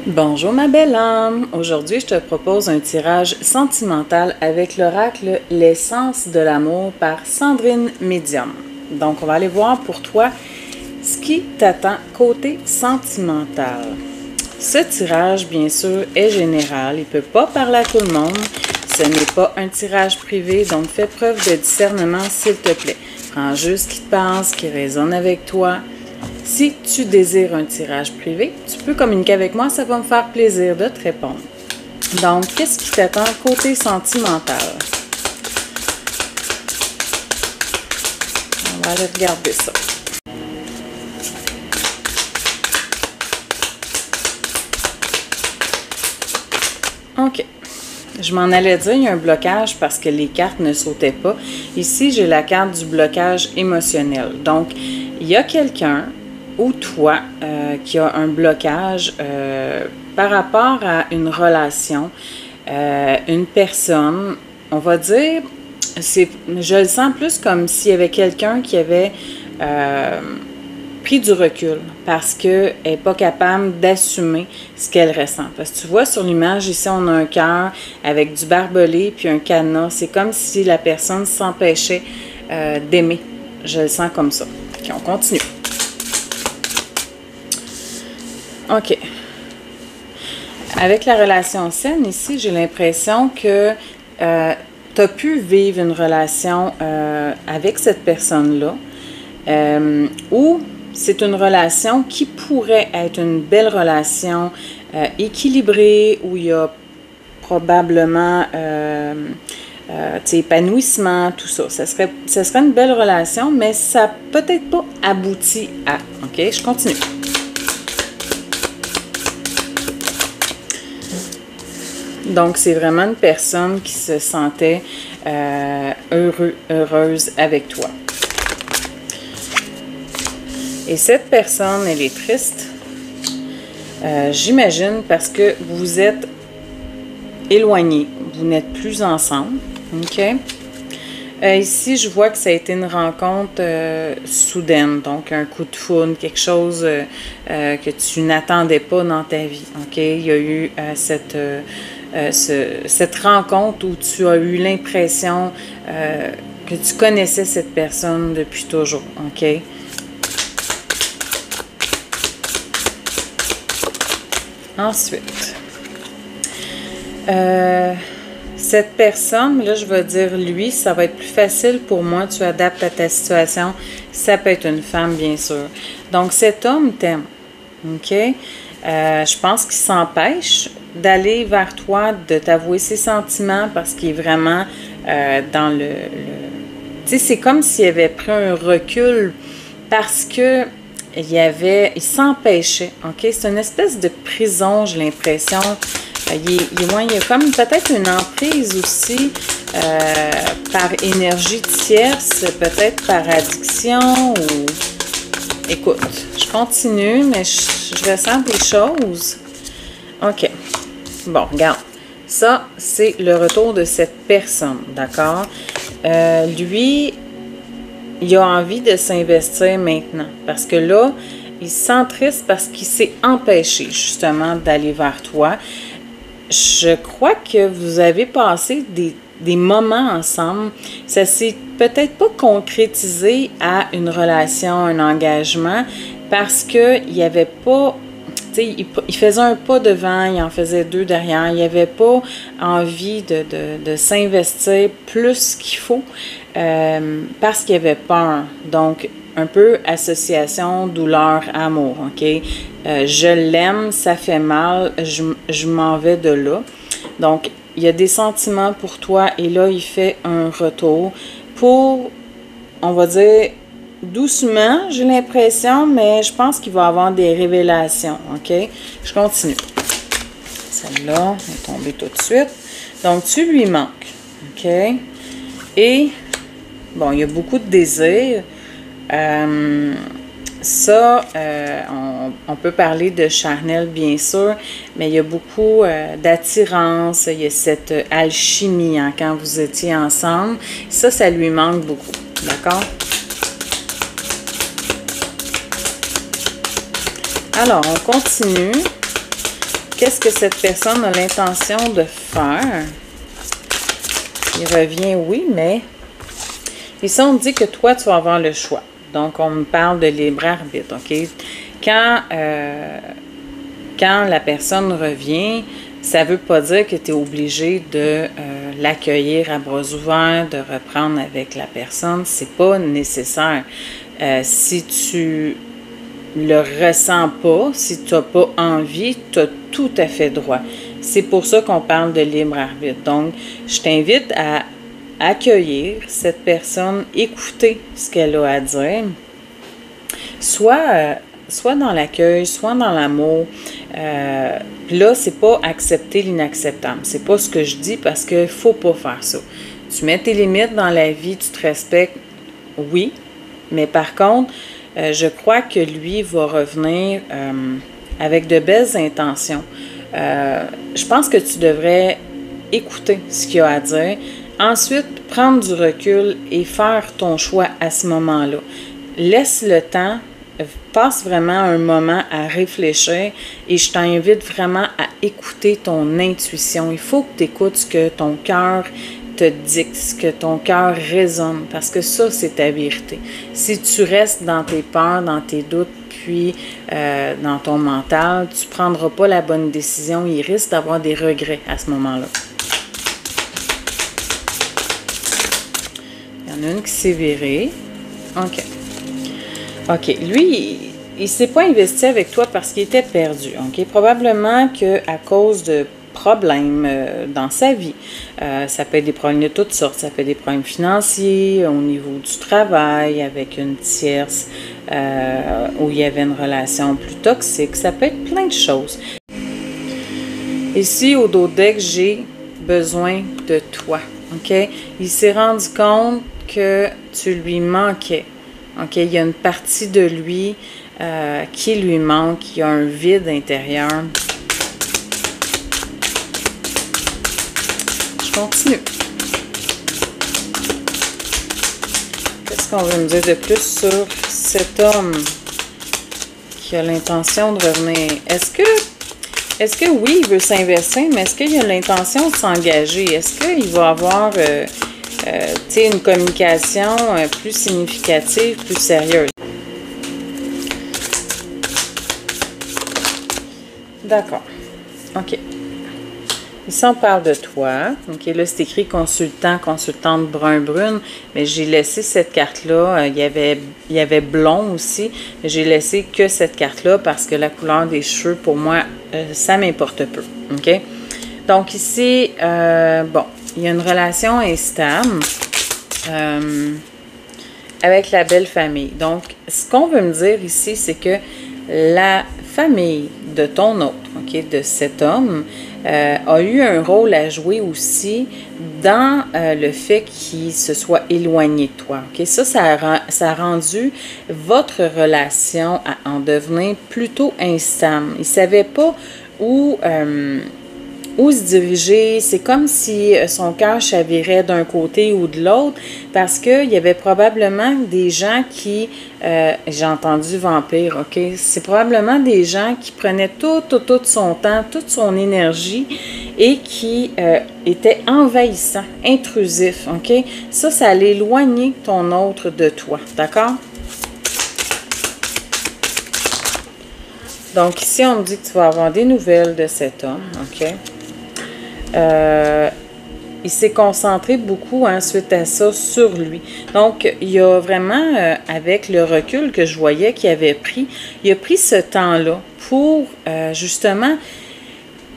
Bonjour ma belle âme! Aujourd'hui, je te propose un tirage sentimental avec l'oracle L'essence de l'amour par Sandrine Médium. Donc, on va aller voir pour toi ce qui t'attend côté sentimental. Ce tirage, bien sûr, est général. Il ne peut pas parler à tout le monde. Ce n'est pas un tirage privé, donc fais preuve de discernement, s'il te plaît. Prends juste ce qui te passe, qui résonne avec toi. Si tu désires un tirage privé, tu peux communiquer avec moi, ça va me faire plaisir de te répondre. Donc, qu'est-ce qui t'attend côté sentimental? On va aller regarder ça. OK. Je m'en allais dire, il y a un blocage parce que les cartes ne sautaient pas. Ici, j'ai la carte du blocage émotionnel. Donc, il y a quelqu'un ou toi qui a un blocage par rapport à une relation, une personne, on va dire, je le sens plus comme s'il y avait quelqu'un qui avait pris du recul parce qu'elle n'est pas capable d'assumer ce qu'elle ressent. Parce que tu vois sur l'image, ici, on a un cœur avec du barbelé puis un cadenas. C'est comme si la personne s'empêchait d'aimer. Je le sens comme ça. OK, on continue. OK. Avec la relation saine, ici, j'ai l'impression que tu as pu vivre une relation avec cette personne-là ou c'est une relation qui pourrait être une belle relation équilibrée où il y a probablement épanouissement, tout ça. Ça serait une belle relation, mais ça n'a peut-être pas abouti à. OK, je continue. Donc, c'est vraiment une personne qui se sentait heureuse avec toi. Et cette personne, elle est triste, j'imagine, parce que vous êtes éloignés, vous n'êtes plus ensemble. OK? Ici, je vois que ça a été une rencontre soudaine, donc un coup de foudre, quelque chose que tu n'attendais pas dans ta vie. OK? Il y a eu cette rencontre où tu as eu l'impression que tu connaissais cette personne depuis toujours. OK? Ensuite, cette personne, là je vais dire lui, ça va être plus facile pour moi, tu adaptes à ta situation, ça peut être une femme bien sûr. Donc cet homme t'aime, OK? Je pense qu'il s'empêche d'aller vers toi, de t'avouer ses sentiments parce qu'il est vraiment dans le tu sais, c'est comme s'il avait pris un recul parce que il s'empêchait, OK? C'est une espèce de prison, j'ai l'impression. Il y a comme peut-être une emprise aussi par énergie tierce, peut-être par addiction ou... Écoute, je continue, mais je ressens des choses. OK. Bon, regarde. Ça, c'est le retour de cette personne, d'accord? Lui, il a envie de s'investir maintenant. Parce que là, il se sent triste parce qu'il s'est empêché, justement, d'aller vers toi. Je crois que vous avez passé des moments ensemble. Ça s'est peut-être pas concrétisé à une relation, un engagement, parce qu'il n'y avait pas... Il faisait un pas devant, il en faisait deux derrière. Il n'y avait pas envie de s'investir plus qu'il faut parce qu'il y avait peur. Donc, un peu association, douleur, amour, OK? Je l'aime, ça fait mal, je m'en vais de là. Donc, il y a des sentiments pour toi et là, il fait un retour pour, on va dire, doucement, j'ai l'impression, mais je pense qu'il va avoir des révélations, OK? Je continue. Celle-là est tombée tout de suite. Donc, tu lui manques, OK? Et, bon, il y a beaucoup de désirs. On peut parler de charnel, bien sûr, mais il y a beaucoup d'attirance, il y a cette alchimie hein, quand vous étiez ensemble. Ça lui manque beaucoup, d'accord? Alors, on continue. qu'est-ce que cette personne a l'intention de faire? Il revient, oui, mais ici, on dit que toi, tu vas avoir le choix. Donc, on me parle de libre arbitre, OK? Quand la personne revient, ça ne veut pas dire que tu es obligé de l'accueillir à bras ouverts, de reprendre avec la personne. C'est pas nécessaire. Si tu le ressens pas, si tu n'as pas envie, tu as tout à fait droit. C'est pour ça qu'on parle de libre arbitre. Donc, je t'invite à accueillir cette personne, écouter ce qu'elle a à dire, soit dans l'accueil, soit dans l'amour. Là, c'est pas accepter l'inacceptable. C'est pas ce que je dis parce qu'il faut pas faire ça. Tu mets tes limites dans la vie, tu te respectes, oui, mais par contre, je crois que lui va revenir avec de belles intentions. Je pense que tu devrais écouter ce qu'il a à dire. Ensuite, prendre du recul et faire ton choix à ce moment-là. Laisse le temps, passe vraiment un moment à réfléchir et je t'invite vraiment à écouter ton intuition. Il faut que tu écoutes ce que ton cœur te dicte, ce que ton cœur résonne, parce que ça, c'est ta vérité. Si tu restes dans tes peurs, dans tes doutes, puis dans ton mental, tu ne prendras pas la bonne décision. Il risque d'avoir des regrets à ce moment-là. Il y en a une qui s'est virée. OK. OK. Lui, il ne s'est pas investi avec toi parce qu'il était perdu. OK. Probablement qu'à cause de problèmes dans sa vie. Ça peut être des problèmes de toutes sortes. Ça peut être des problèmes financiers, au niveau du travail, avec une tierce, où il y avait une relation plus toxique. Ça peut être plein de choses. Ici, au dos deck, j'ai besoin de toi. OK? Il s'est rendu compte que tu lui manquais. OK? Il y a une partie de lui qui lui manque. Il y a un vide intérieur. Continue. Qu'est-ce qu'on veut me dire de plus sur cet homme qui a l'intention de revenir? Est-ce que oui, il veut s'investir, mais est-ce qu'il a l'intention de s'engager? Est-ce qu'il va avoir une communication plus significative, plus sérieuse? D'accord. OK. Ici, on parle de toi. OK, là, c'est écrit consultant, consultante brun-brune, mais j'ai laissé cette carte-là. Il y avait blond aussi. J'ai laissé que cette carte-là parce que la couleur des cheveux, pour moi, ça m'importe peu. OK? Donc, ici, bon, il y a une relation instable avec la belle famille. Donc, ce qu'on veut me dire ici, c'est que la famille de ton autre, OK, de cet homme, a eu un rôle à jouer aussi dans le fait qu'il se soit éloigné de toi. OK? Ça a rendu votre relation à en devenir plutôt instable. Il ne savait pas où se diriger. C'est comme si son cœur chavirait d'un côté ou de l'autre parce qu'il y avait probablement des gens qui, j'ai entendu vampire, OK? C'est probablement des gens qui prenaient tout son temps, toute son énergie et qui étaient envahissants, intrusifs, OK? Ça allait éloigner ton autre de toi, d'accord? Donc ici, on me dit que tu vas avoir des nouvelles de cet homme, OK? Il s'est concentré beaucoup suite à ça sur lui. Donc, il a vraiment, avec le recul que je voyais qu'il avait pris, il a pris ce temps-là pour justement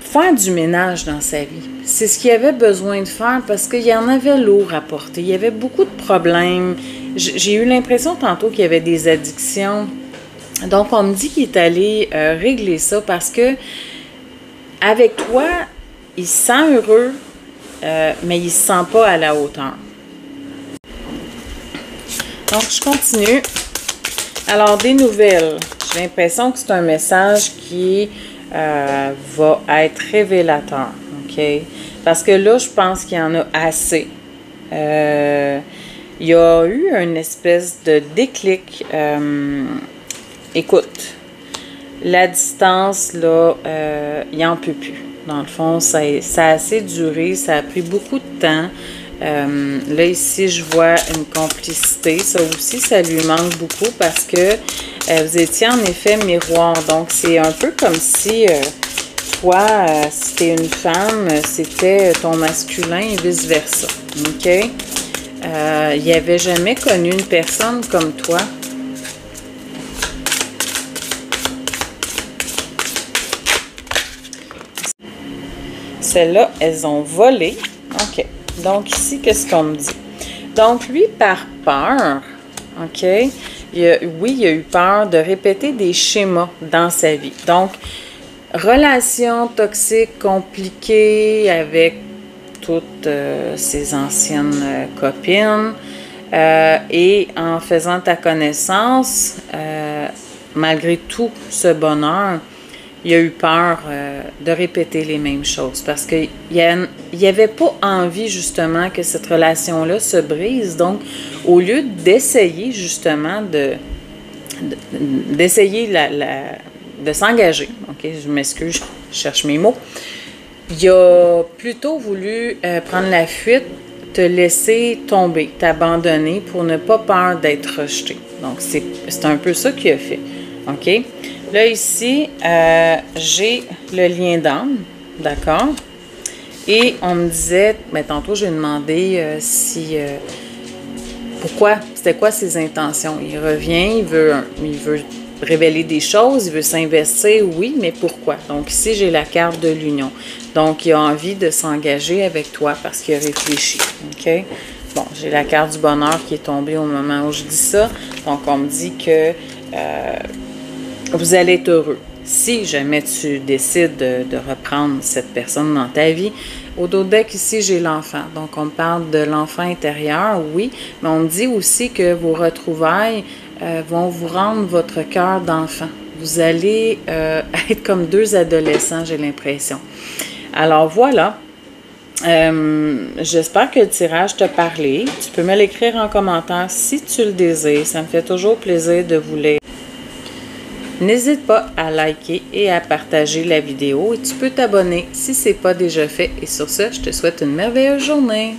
faire du ménage dans sa vie. C'est ce qu'il avait besoin de faire parce qu'il y en avait lourd à porter. Il y avait beaucoup de problèmes. J'ai eu l'impression tantôt qu'il y avait des addictions. Donc, on me dit qu'il est allé régler ça parce que avec toi, il se sent heureux, mais il ne se sent pas à la hauteur. Donc, je continue. Alors, des nouvelles. J'ai l'impression que c'est un message qui va être révélateur. OK? Parce que là, je pense qu'il y en a assez. Il y a eu une espèce de déclic. Écoute, la distance, là, il n'en peut plus. Dans le fond, ça a assez duré, ça a pris beaucoup de temps. Là, ici, je vois une complicité. Ça aussi, ça lui manque beaucoup parce que vous étiez en effet miroir. Donc, c'est un peu comme si toi, si t'es une femme, c'était ton masculin et vice-versa. OK? Il n'y avait jamais connu une personne comme toi. Celles-là, elles ont volé. OK. Donc, ici, qu'est-ce qu'on me dit? Donc, lui, par peur, OK, oui, il a eu peur de répéter des schémas dans sa vie. Donc, relation toxique, compliquée avec toutes ses anciennes copines. Et en faisant ta connaissance, malgré tout ce bonheur, il a eu peur de répéter les mêmes choses parce qu'il n'avait pas envie justement que cette relation-là se brise. Donc, au lieu d'essayer justement d'essayer de s'engager, ok, je m'excuse, je cherche mes mots, il a plutôt voulu prendre la fuite, te laisser tomber, t'abandonner pour ne pas peur d'être rejeté. Donc, c'est un peu ça qu'il a fait. OK? Là, ici, j'ai le lien d'âme, d'accord? Et on me disait, mais tantôt, j'ai demandé pourquoi, c'était quoi ses intentions? Il revient, il veut révéler des choses, il veut s'investir, oui, mais pourquoi? Donc ici, j'ai la carte de l'union. Donc, il a envie de s'engager avec toi parce qu'il a réfléchi, OK? Bon, j'ai la carte du bonheur qui est tombée au moment où je dis ça. Donc, on me dit que vous allez être heureux. Si jamais tu décides de reprendre cette personne dans ta vie, au dos deck, ici, j'ai l'enfant. Donc, on me parle de l'enfant intérieur, oui, mais on me dit aussi que vos retrouvailles vont vous rendre votre cœur d'enfant. Vous allez être comme deux adolescents, j'ai l'impression. Alors, voilà. J'espère que le tirage t'a parlé. Tu peux me l'écrire en commentaire si tu le désires. Ça me fait toujours plaisir de vous lire. N'hésite pas à liker et à partager la vidéo et tu peux t'abonner si ce n'est pas déjà fait. Et sur ce, je te souhaite une merveilleuse journée.